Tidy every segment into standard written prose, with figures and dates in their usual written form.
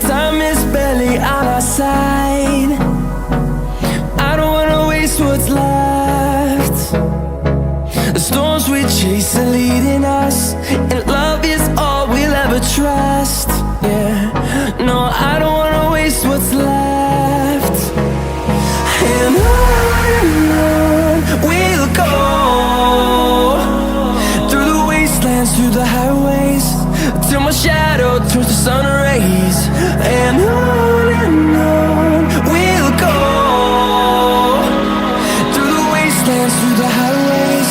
Time is barely on our side. I don't wanna waste what's left. The storms we chase are leading us, and love is all we'll ever trust. Yeah, no, I don't wanna waste what's left. And on we'll go, through the wastelands, through the highways, till my shadow turns to sun rays. And on we'll go, through the wastelands, through the highways,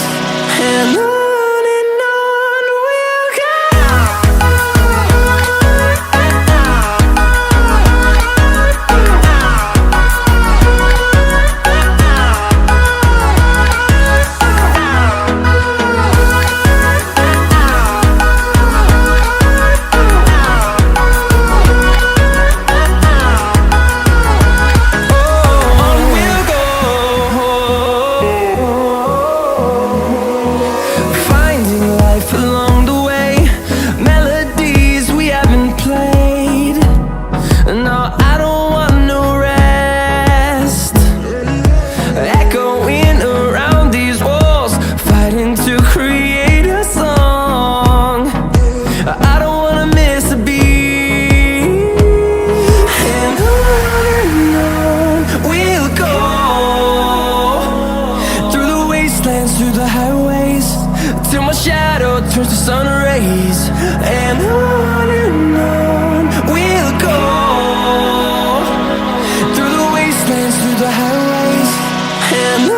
and on we'll go. Through the highways, till my shadow turns to sun rays. And on we'll go, through the wastelands, through the highways, and on.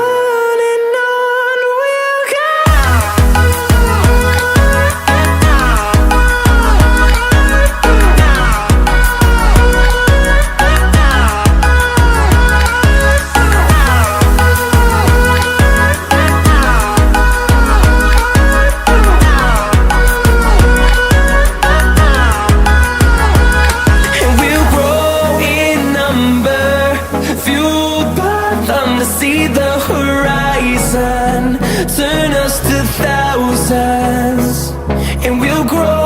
To see the horizon turn us to thousands, and we'll grow